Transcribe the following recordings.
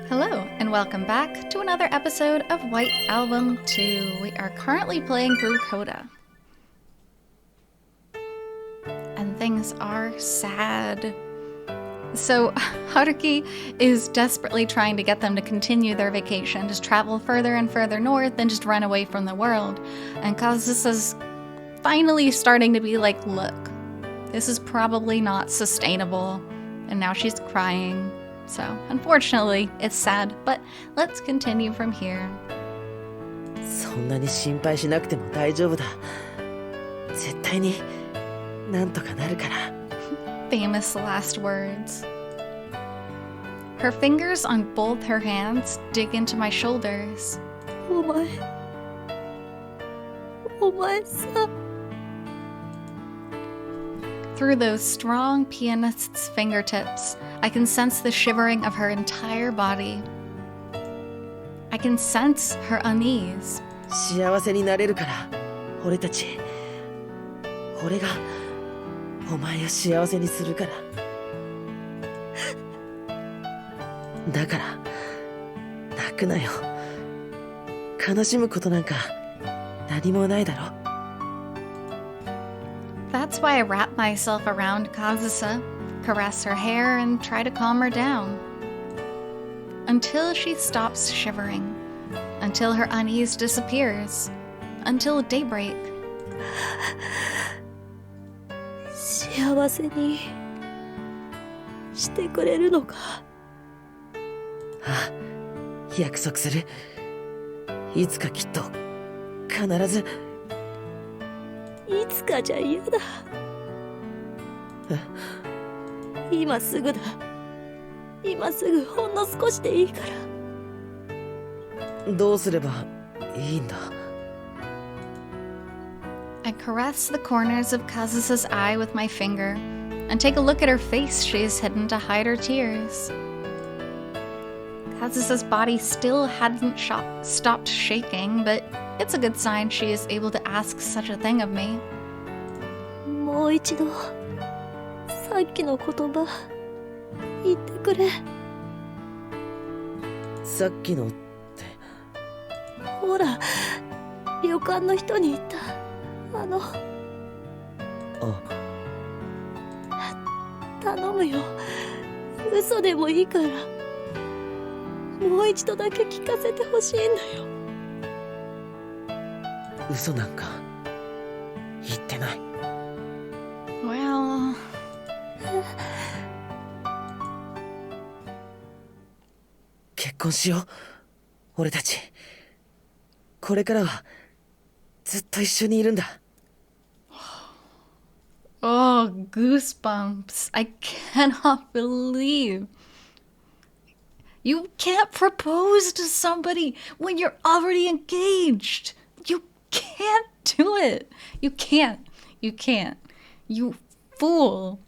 Hello, and welcome back to another episode of White Album 2. We are currently playing through CODA. And things are sad. So, Haruki is desperately trying to get them to continue their vacation, just travel further and further north and just run away from the world. And Kazusa's finally starting to be like, look, this is probably not sustainable. And now she's crying. So, unfortunately, it's sad, but let's continue from here. そんなに心配しなくても大丈夫だ。絶対になんとかなるから。Famous last words. Her fingers on both her hands dig into my shoulders. お前さ。 Through those strong pianist's fingertips, I can sense the shivering of her entire body. I can sense her unease. 幸せになれるから、俺たち。俺がお前を幸せにするから。だから、泣くなよ。悲しむことなんか何もないだろ。That's why I wrap myself around Kazusa, caress her hair, and try to calm her down. Until she stops shivering. Until her unease disappears. Until daybreak. 幸せにしてくれるのか。ああ、約束する。いつかきっと必ず。いつかじゃ嫌だ。今すぐだ。今すぐほんの少しでいいから。どうすればいいんだ。I caress the corners of Kazusa's eye with my finger and take a look at her face she's hidden to hide her tears. Kazusa's body still hadn't stopped shaking, but it's a good sign she is able to ask such a thing of me. もう一度、さっきの言葉、言ってくれ。さっきのって。ほら、旅館の人に言った。頼むよ。嘘でもいいから。もう一度だけ聞かせてほしいんだよ。嘘なんか言ってない。Well... 結婚しよう。俺たち。これからはずっと一緒にいるんだ。Oh, goosebumps. I cannot believe. You can't propose to somebody when you're already engaged. You can't do it. You can't. You can't. You fool.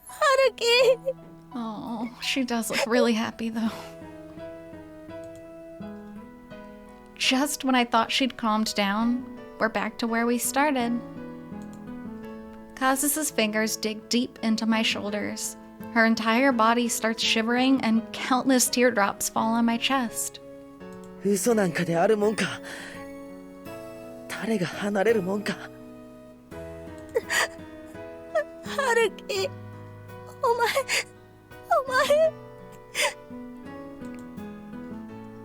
Haruki! Oh, she does look really happy though. Just when I thought she'd calmed down, we're back to where we started. Kazusa's fingers dig deep into my shoulders. Her entire body starts shivering and countless teardrops fall on my chest. 嘘なんかであるもんか。誰が離れるもんか。Haruki! お前。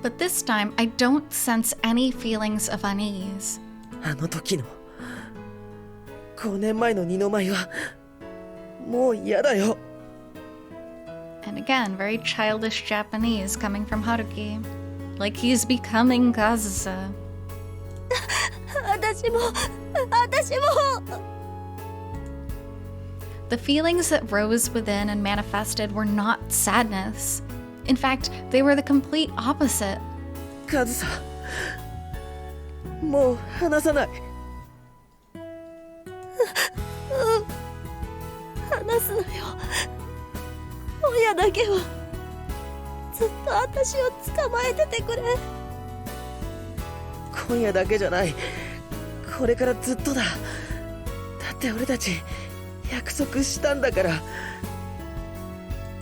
But this time, I don't sense any feelings of unease. あの時の5年前の二の舞はもう嫌だよ。 And again, very childish Japanese coming from Haruki. Like he's becoming Kazusa. 私も。The feelings that rose within and manifested were not sadness. In fact, they were the complete opposite. カズサ、もう話さない。話すなよ。親だけはずっと私を捕まえててくれ。今夜だけじゃない。これからずっとだ。だって俺たち約束したんだから。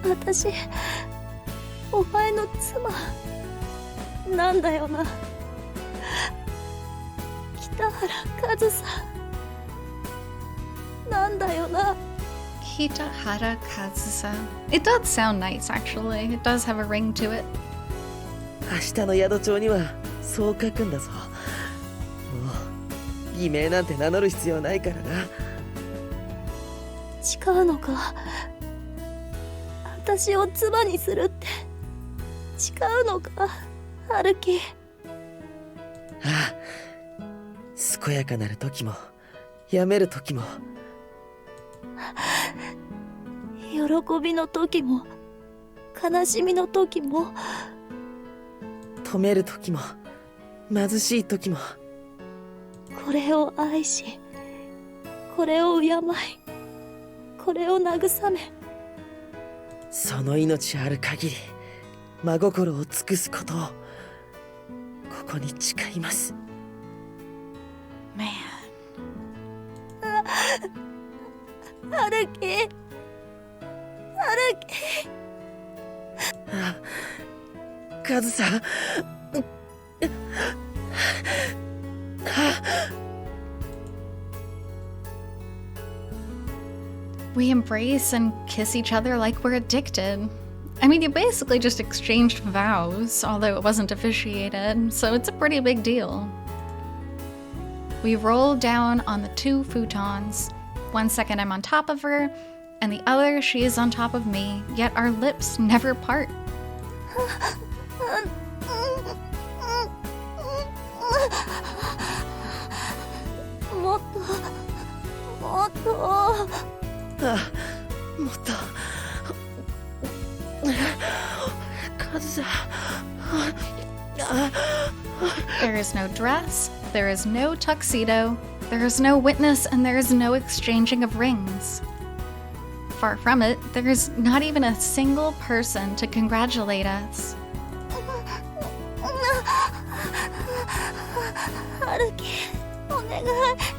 私、お前の妻なんだよな。北原和沙なんだよな。Kitahara Kazusa. It does sound nice, actually. It does have a ring to it. 明日の宿帳にはそう書くんだぞ。もう偽名なんて名乗る必要ないからな。誓うのか。私を妻にするって誓うのか、春樹。ああ、健やかなる時もやめる時も、喜びの時も悲しみの時も、止める時も貧しい時も、これを愛し、これを敬い、これを慰め、その命ある限り真心を尽くすことをここに誓います。Man. 春樹、春樹。あ、カズさん。We embrace and kiss each other like we're addicted. I mean, you basically just exchanged vows, although it wasn't officiated, so it's a pretty big deal. We roll down on the 2 futons. 1 second I'm on top of her, and the other she is on top of me, yet our lips never part. もっと、もっと。あ、もっと。カズさん。There is no dress, there is no tuxedo, there is no witness, and there is no exchanging of rings. Far from it, there is not even a single person to congratulate us. 春樹、お願い。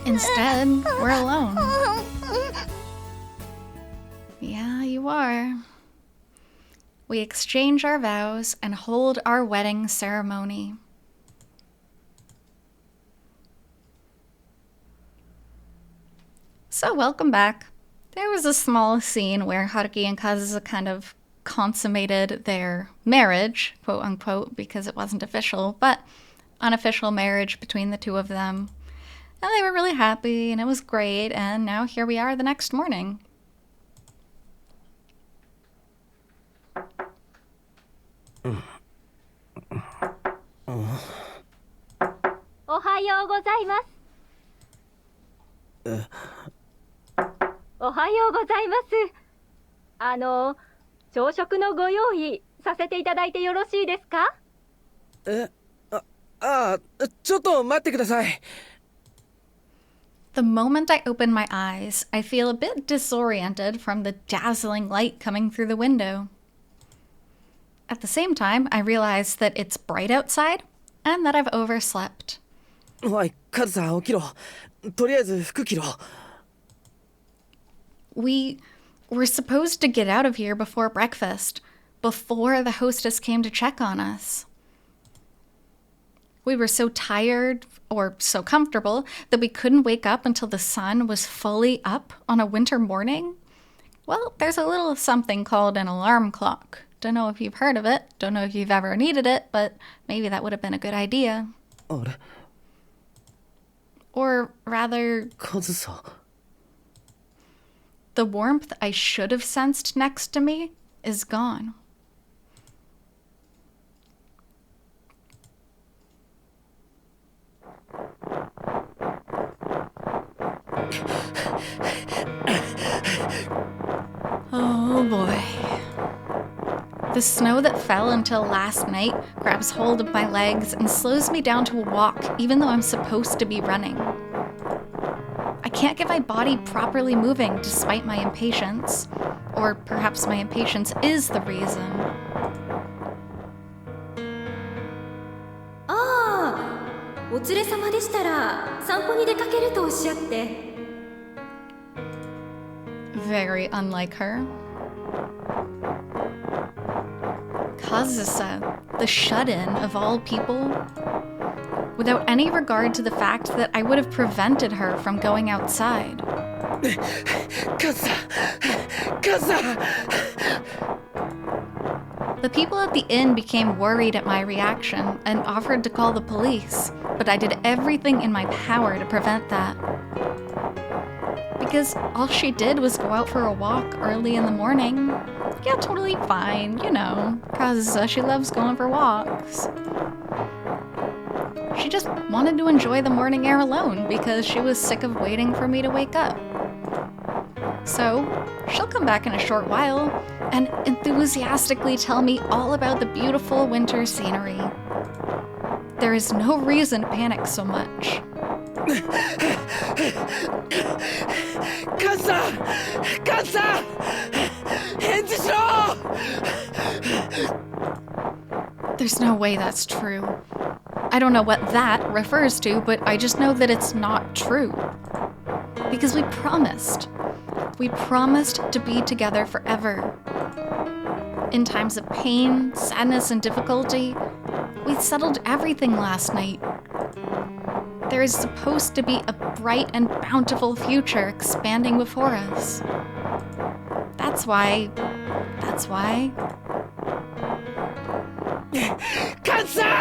Instead, we're alone. Yeah, you are. We exchange our vows and hold our wedding ceremony. So, welcome back. There was a small scene where Haruki and Kazusa kind of consummated their marriage, quote unquote, because it wasn't official, but unofficial marriage between the 2 of them. And they were really happy, and it was great, and now here we are the next morning. Ohayo gozaimasu. おはようございます。朝食のご用意させていただいてよろしいですか？ちょっと待ってください。 The moment I open my eyes, I feel a bit disoriented from the dazzling light coming through the window. At the same time, I realize that it's bright outside and that I've overslept. おい、カズさん起きろ。とりあえず服着ろ。We were supposed to get out of here before breakfast, before the hostess came to check on us. We were so tired, or so comfortable, that we couldn't wake up until the sun was fully up on a winter morning. Well, there's a little something called an alarm clock. Don't know if you've heard of it, don't know if you've ever needed it, but maybe that would have been a good idea. あれ、 Or rather, カズさん。 the warmth I should have sensed next to me is gone. Oh boy. The snow that fell until last night grabs hold of my legs and slows me down to a walk, even though I'm supposed to be running. I can't get my body properly moving despite my impatience. Or perhaps my impatience is the reason. お連れ様でしたら散歩に出かけるとおっしゃって。Very unlike her. Kazusa, the shut-in of all people, without any regard to the fact that I would have prevented her from going outside. Kazusa! Kazusa! The people at the inn became worried at my reaction and offered to call the police, but I did everything in my power to prevent that. Because all she did was go out for a walk early in the morning. Yeah, totally fine, you know, Kazusa, she loves going for walks. She just wanted to enjoy the morning air alone because she was sick of waiting for me to wake up. So, she'll come back in a short while and enthusiastically tell me all about the beautiful winter scenery. There is no reason to panic so much. Kazusa! Kazusa! 返事しろ! There's no way that's true. I don't know what that refers to, but I just know that it's not true. Because we promised. We promised to be together forever. In times of pain, sadness, and difficulty, we settled everything last night. There is supposed to be a bright and bountiful future expanding before us. That's why... Kazusa!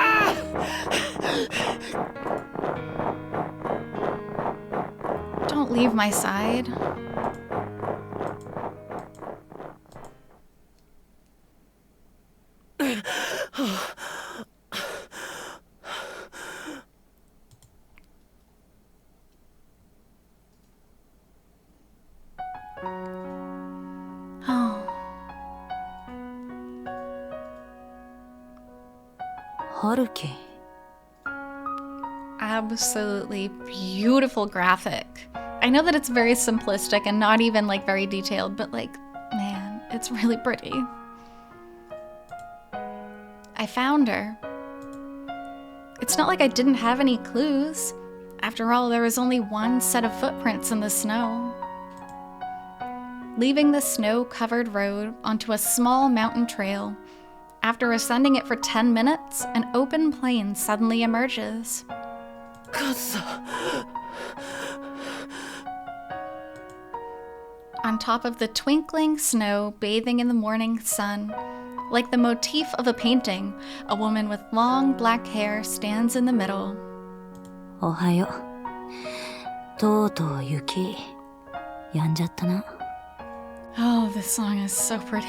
Don't leave my side. Haruki. Absolutely beautiful graphic. I know that it's very simplistic and not even like very detailed, but like, man, it's really pretty. I found her. It's not like I didn't have any clues. After all, there was only one set of footprints in the snow. Leaving the snow-covered road onto a small mountain trail, after ascending it for 10 minutes, an open plain suddenly emerges. Kazusa! On top of the twinkling snow bathing in the morning sun, like the motif of a painting, a woman with long black hair stands in the middle. おはよう。とうとう雪、止んじゃったな。Oh, this song is so pretty.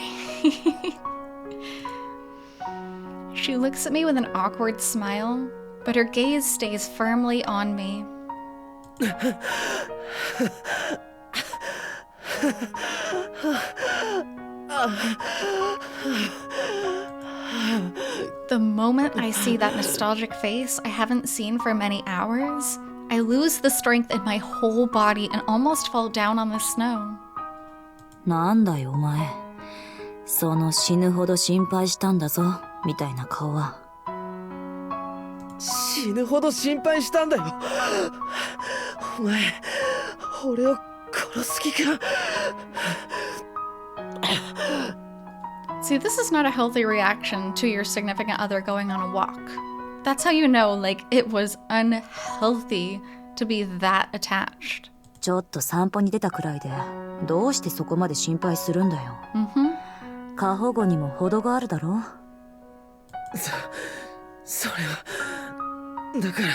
She looks at me with an awkward smile, but her gaze stays firmly on me. The moment I see that nostalgic face I haven't seen for many hours, I lose the strength in my whole body and almost fall down on the snow. なんだよお前。その死ぬほど心配したんだぞ、みたいな顔は。死ぬほど心配したんだよ。お前、俺を殺す気か。See, this is not a healthy reaction to your significant other going on a walk. That's how you know, like, it was unhealthy to be that attached. ちょっと散歩に出たくらいで、どうしてそこまで心配するんだよ。過保護にも程があるだろ。それは、だから。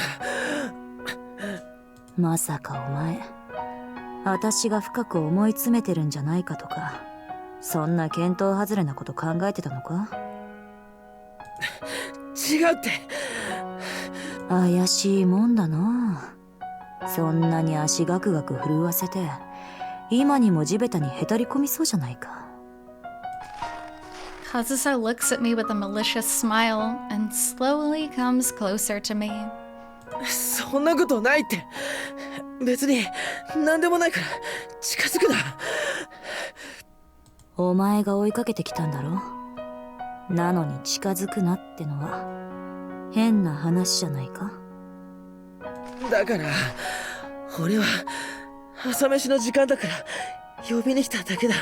まさかお前、私が深く思い詰めてるんじゃないかとか、そんな見当外れなこと考えてたのか？違うって。怪しいもんだな。そんなに足ガクガク震わせて、今にも地べたにへたり込みそうじゃないか。Kazusa looks at me with a malicious smile and slowly comes closer to me. そんなことないって。別に何でもないから近づくな。お前が追いかけてきたんだろ。なのに近づくなってのは変な話じゃないか。だから俺は朝飯の時間だから呼びに来ただけだ。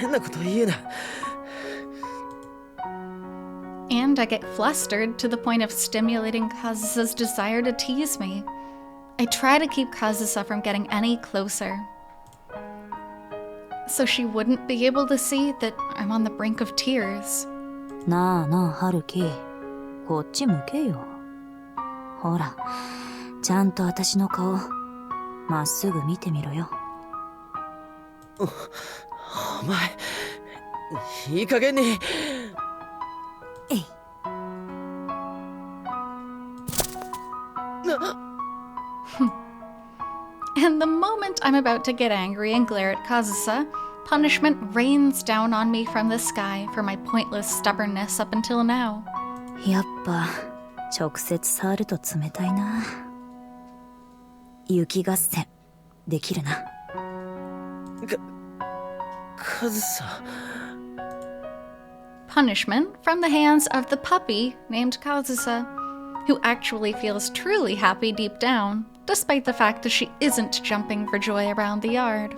変なこと言うな。And I get flustered to the point of stimulating Kazusa's desire to tease me. I try to keep Kazusa from getting any closer, so she wouldn't be able to see that I'm on the brink of tears. なあなあ、ハルキ。こっち向けよ。ほら、ちゃんと私の顔、まっすぐ見てみろよ。お前、いい加減に。えい。And the moment I'm about to get angry and glare at Kazusa, punishment rains down on me from the sky for my pointless stubbornness up until now. やっぱ、直接触ると冷たいな。雪合戦、できるな。カズサ。Punishment from the hands of the puppy named Kazusa, who actually feels truly happy deep down, despite the fact that she isn't jumping for joy around the yard.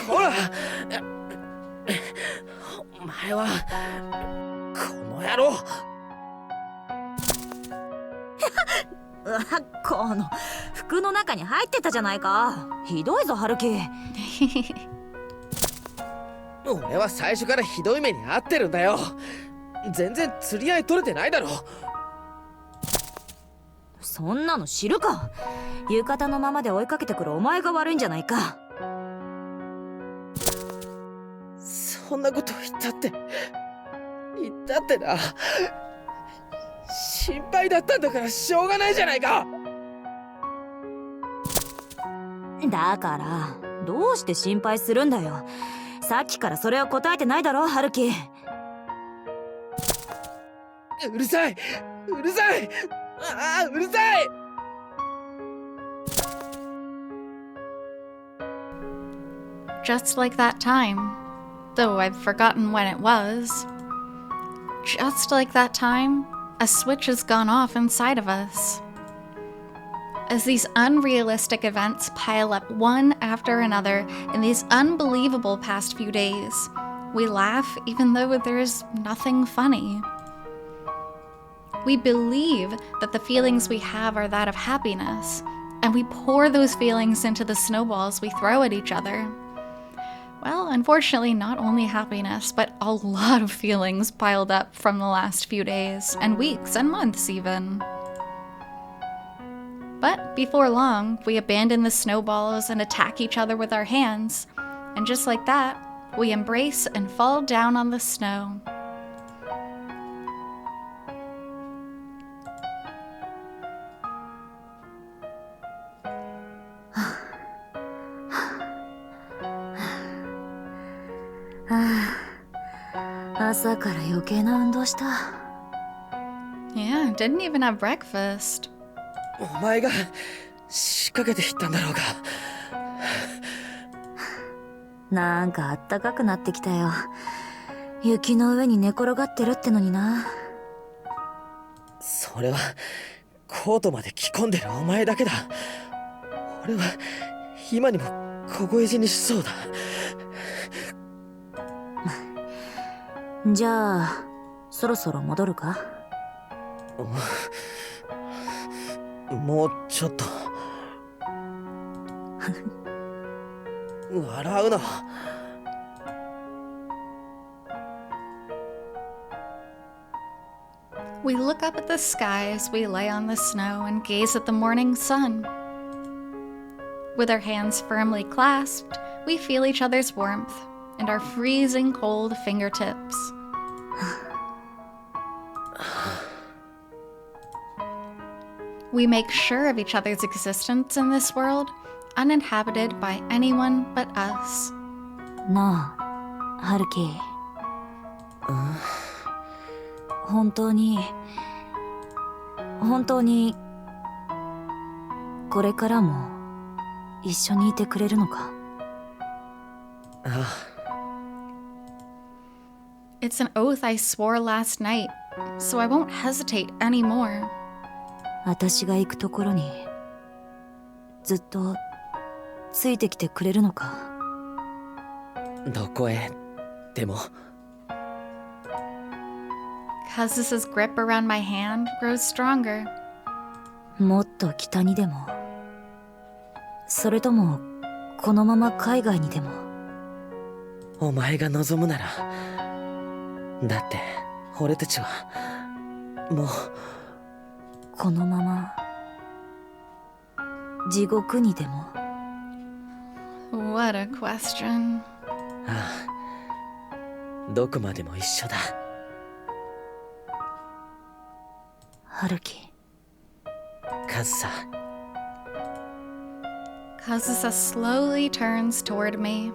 ほらお前はこの野郎この服の中に入ってたじゃないか。ひどいぞ、ハルキ。俺は最初からひどい目に遭ってるんだよ。全然釣り合い取れてないだろ。そんなの知るか。浴衣のままで追いかけてくるお前が悪いんじゃないか。そんなこと言ったってな。心配だったんだからしょうがないじゃないか。だからどうして心配するんだよ。さっきからそれを答えてないだろ、ハルキ。うるさい、うるさい、ああ、うるさい。Just like that time, though I've forgotten when it was. Just like that time, a switch has gone off inside of us. As these unrealistic events pile up one after another in these unbelievable past few days, we laugh even though there's nothing funny. We believe that the feelings we have are that of happiness, and we pour those feelings into the snowballs we throw at each other. Well, unfortunately, not only happiness, but a lot of feelings piled up from the last few days, and weeks, and months even. But before long, we abandon the snowballs and attack each other with our hands, and just like that, we embrace and fall down on the snow. Yeah, didn't even have breakfast. お前が仕掛けていったんだろうが。なんかあったかくなってきたよ。雪の上に寝転がってるってのにな。それはコートまで着込んでるお前だけだ。俺は今にも凍え死にしそうだ。じゃあそろそろ戻るか。もうちょっと笑うな。We look up at the sky as we lay on the snow and gaze at the morning sun. With our hands firmly clasped, we feel each other's warmth and our freezing cold fingertips. We make sure of each other's existence in this world, uninhabited by anyone but us. なあ、ハルキ。本当にこれからも一緒にいてくれるのか。It's an oath I swore last night, so I won't hesitate anymore. 私が行くところにずっとついてきてくれるのか。どこへでも。Kazusa's grip around my hand grows stronger. もっと北にでも、それともこのまま海外にでも。お前が望むなら。だって俺たちはもうこのまま地獄にでも。 What a question. ああ、どこまでも一緒だ。春樹。カズサ。 Kazusa slowly turns toward me.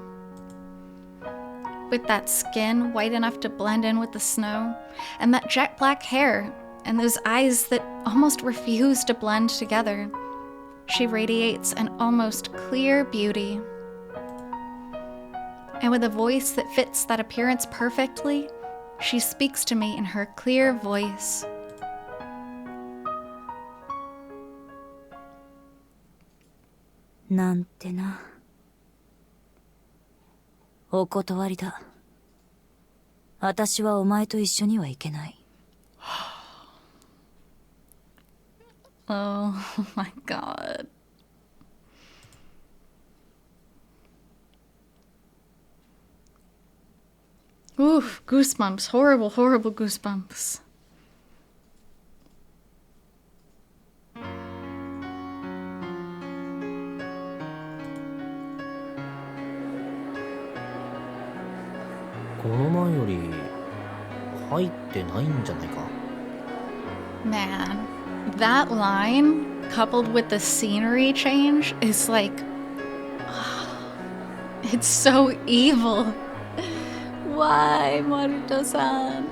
With that skin white enough to blend in with the snow, and that jet black hair, and those eyes that almost refuse to blend together, she radiates an almost clear beauty. And with a voice that fits that appearance perfectly, she speaks to me in her clear voice. なんてな。お断りだ。私はお前と一緒には行けない。Oh my god. Oof, goosebumps. Horrible, horrible goosebumps. この前より入ってないんじゃないか。 Man, that line, coupled with the scenery change, is like... It's so evil. Why, Maruto-san?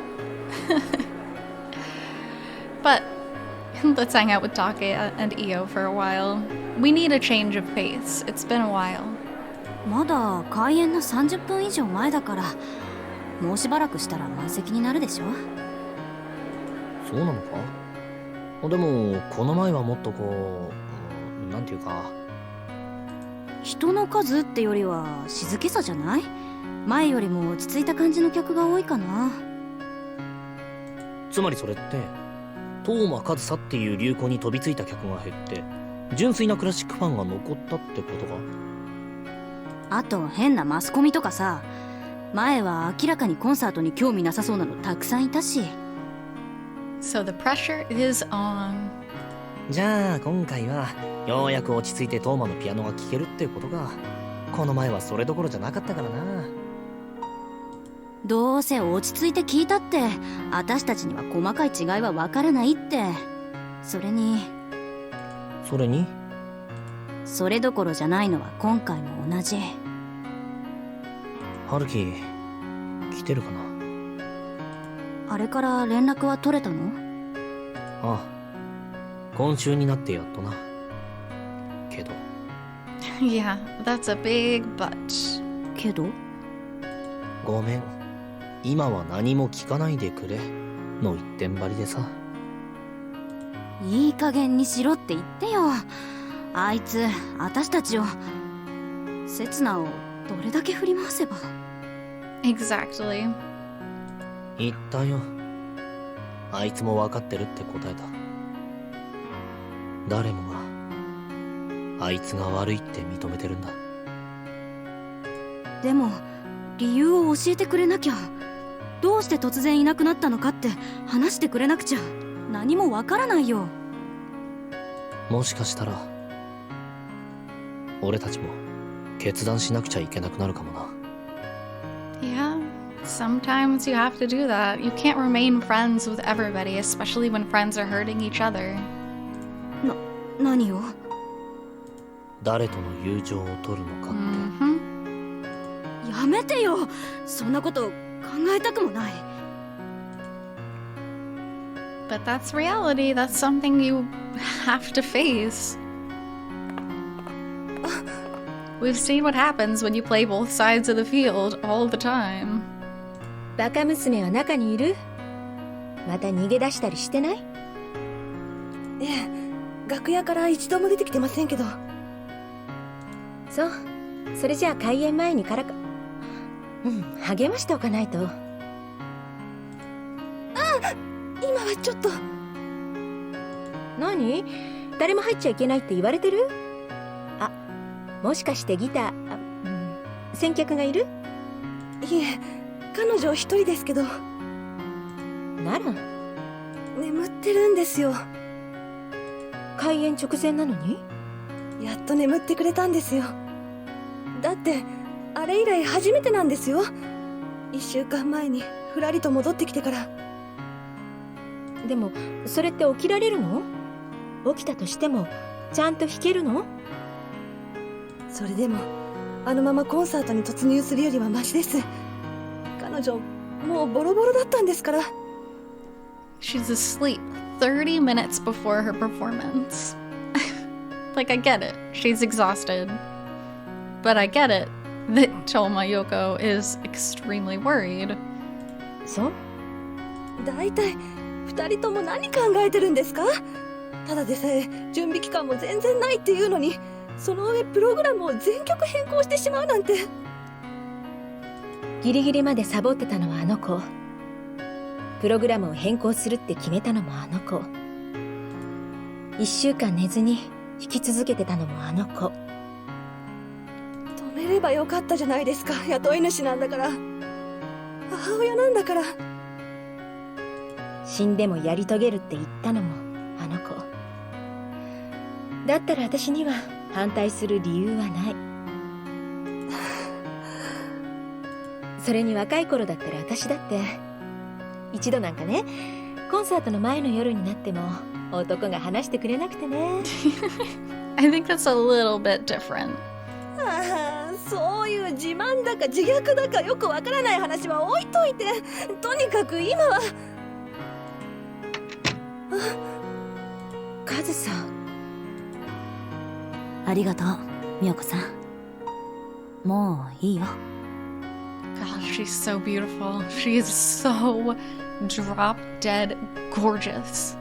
But let's hang out with Take and Io for a while. We need a change of pace. It's been a while. まだ開演の30分以上前だから、もうしばらくしたら満席になるでしょ。そうなのか。でもこの前はもっとこう、なんていうか、人の数ってよりは静けさじゃない？前よりも落ち着いた感じの客が多いかな。つまりそれって東間和沙っていう流行に飛びついた客が減って純粋なクラシックファンが残ったってことか。あと変なマスコミとかさ、前は明らかにコンサートに興味なさそうなのたくさんいたし。 So the pressure is on. じゃあ今回はようやく落ち着いて東間のピアノが聴けるってことか。この前はそれどころじゃなかったからな。どうせ落ち着いて聞いたって私たちには細かい違いは分からないって。それにそれどころじゃないのは今回も同じ。春樹来てるかな。あれから連絡は取れたの？ああ、今週になってやっとな。けど Yeah, that's a big but. けどごめん、今は何も聞かないでくれの一点張りでさ。いい加減にしろって言ってよ。あいつ私たちを、刹那をどれだけ振り回せば。 Exactly. 言ったよ。あいつも分かってるって答えた。誰もがあいつが悪いって認めてるんだ。でも理由を教えてくれなきゃ。どうして突然いなくなったのかって話してくれなくちゃ何もわからないよ。もしかしたら俺たちも決断しなくちゃいけなくなるかもな。 Yeah, sometimes you have to do that. You can't remain friends with everybody, especially when friends are hurting each other. 何を？誰との友情を取るのかって。Mm-hmm. やめてよ。そんなこと考えたくもない。 But that's reality. That's something you have to face. We've seen what happens when you play both sides of the field all the time. バカ娘は中にいる？また逃げ出したりしてない？いえ、楽屋から一度も出てきてませんけど。そう。それじゃあ開演前にからか。励ましておかないと。今はちょっと。何？誰も入っちゃいけないって言われてる？あ、もしかしてギター、先客がいる？いえ、彼女一人ですけど。なら眠ってるんですよ。開演直前なのに？やっと眠ってくれたんですよ。だってあれ以来初めてなんですよ。1週間前にふらりと戻ってきてから。でもそれって起きられるの？起きたとしてもちゃんと弾けるの？それでもあのままコンサートに突入するよりはマシです。彼女もうボロボロだったんですから。 She's asleep 30 minutes before her performance. Like, I get it. She's exhausted. But I get it that Toma Yoko is extremely worried. そう？だいたい2人とも何考えてるんですか？ただでさえ準備期間も全然ないっていうのに、その上プログラムを全曲変更してしまうなんて。ギリギリまでサボってたのはあの子。プログラムを変更するって決めたのもあの子。1週間寝ずに弾き続けてたのもあの子。止めればよかったじゃないですか。雇い主なんだから、母親なんだから。死んでもやり遂げるって言ったのもあの子。だったら私には反対する理由はない。それに若い頃だったら私だって一度なんかね、コンサートの前の夜になっても男が話してくれなくてね。I think that's a little bit different. ああ、そういう自慢だか自虐だかよくわからない話は置いといて、とにかく今は。カズさん。ありがとう、ミヨコさん。もういいよ。God, she's so beautiful. She is so drop dead gorgeous.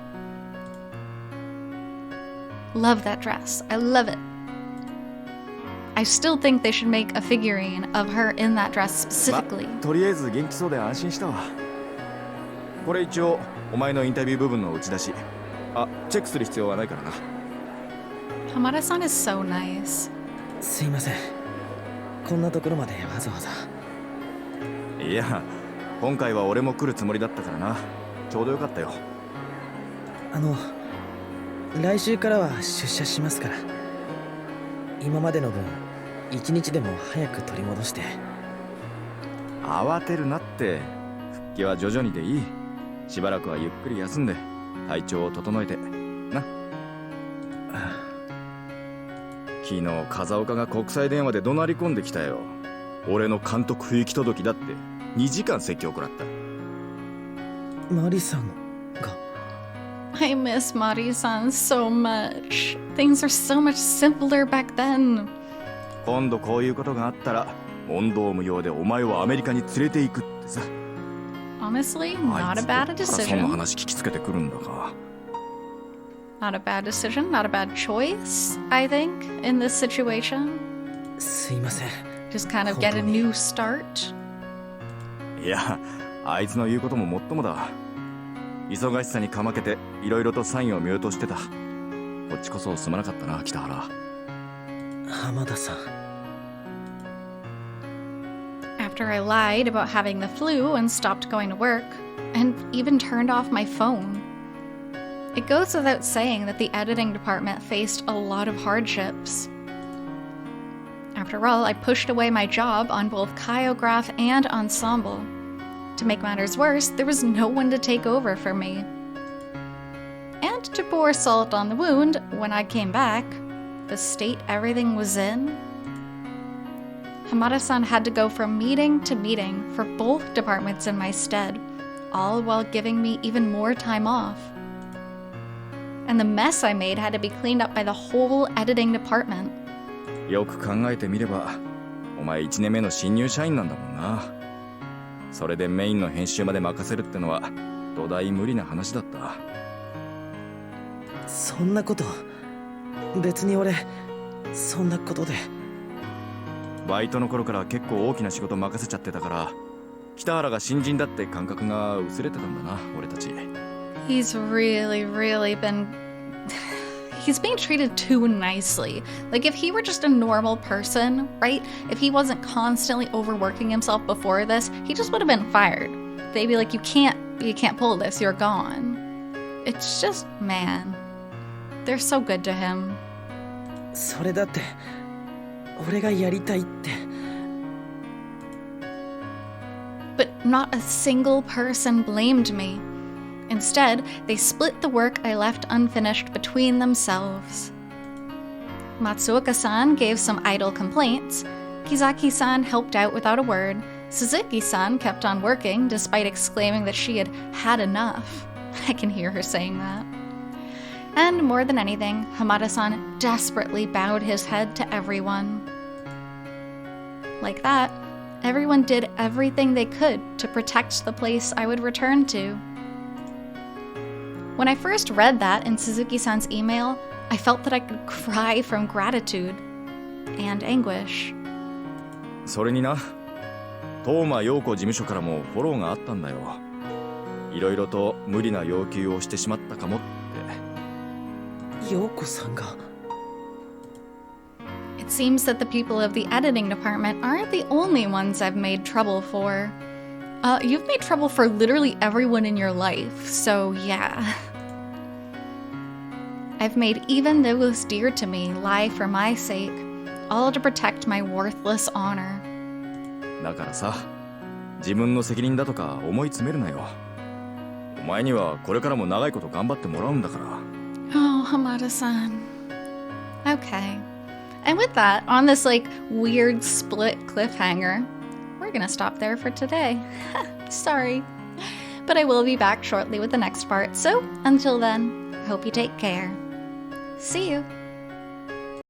Love that dress. I love it. I still think they should make a figurine of her in that dress specifically. とりあえず元気そうで安心したわ。これ一応お前のインタビュー部分の打ち出し。あ、チェックする必要はないからな。Hamada-san is so nice. すいません。こんなところまでわざわざ。いや、今回は俺も来るつもりだったからな。ちょうどよかったよ。来週からは出社しますから。今までの分、一日でも早く取り戻して。慌てるなって。復帰は徐々にでいい。しばらくはゆっくり休んで体調を整えてな。昨日風岡が国際電話で怒鳴り込んできたよ。俺の監督不行き届きだって2時間説教食らった。マリさんが。I miss Mari-san so much. Things are so much simpler back then. 今度こういうことがあったら問答無用でお前をアメリカに連れて行くってさ。 Honestly, not a bad そんな decision. 話聞きつけてくるんだが。 Not a bad decision, not a bad choice, I think, in this situation. すいません。 Just kind of get a new start. いや、あいつの言うことももっともだ。忙しさにかまけていろいろとサインを見落としてた。こっちこそすまなかったな、北原。浜田さん。After I lied about having the flu and stopped going to work, and even turned off my phone. It goes without saying that the editing department faced a lot of hardships. After all, I pushed away my job on both choreograph and ensemble. To make matters worse, there was no one to take over for me. And to pour salt on the wound, when I came back, the state everything was in, Hamada-san had to go from meeting to meeting for both departments in my stead, all while giving me even more time off. And the mess I made had to be cleaned up by the whole editing department. よく考えてみれば、お前1年目の新入社員なんだもんな。それでメインの編集まで任せるってのは土台無理な話だった。そんなこと別に俺そんなことで。バイトの頃から結構大きな仕事任せちゃってたから、北原が新人だって感覚が薄れてたんだな、俺たち。He's being treated too nicely. Like, if he were just a normal person, right? If he wasn't constantly overworking himself before this, he just would have been fired. They'd be like, you can't pull this, you're gone. It's just, man. They're so good to him. それだって俺がやりたいって。 But not a single person blamed me. Instead, they split the work I left unfinished between themselves. Matsuoka-san gave some idle complaints. Kizaki-san helped out without a word. Suzuki-san kept on working despite exclaiming that she had had enough. I can hear her saying that. And more than anything, Hamada-san desperately bowed his head to everyone. Like that, everyone did everything they could to protect the place I would return to. When I first read that in Suzuki-san's email, I felt that I could cry from gratitude and anguish. それにな、東間陽子事務所からもフォローがあったんだよ。いろいろと無理な要求をしてしまったかもって。陽子さんが。 It seems that the people of the editing department aren't the only ones I've made trouble for. You've made trouble for literally everyone in your life, so yeah. I've made even those dear to me lie for my sake, all to protect my worthless honor. だからさ、自分の責任だとか思い詰めるなよ。お前にはこれからも長いこと頑張ってもらうんだから。Oh, Hamada-san. Okay. And with that, on this weird split cliffhanger, we're gonna stop there for today. Sorry. But I will be back shortly with the next part, so until then, I hope you take care. See you!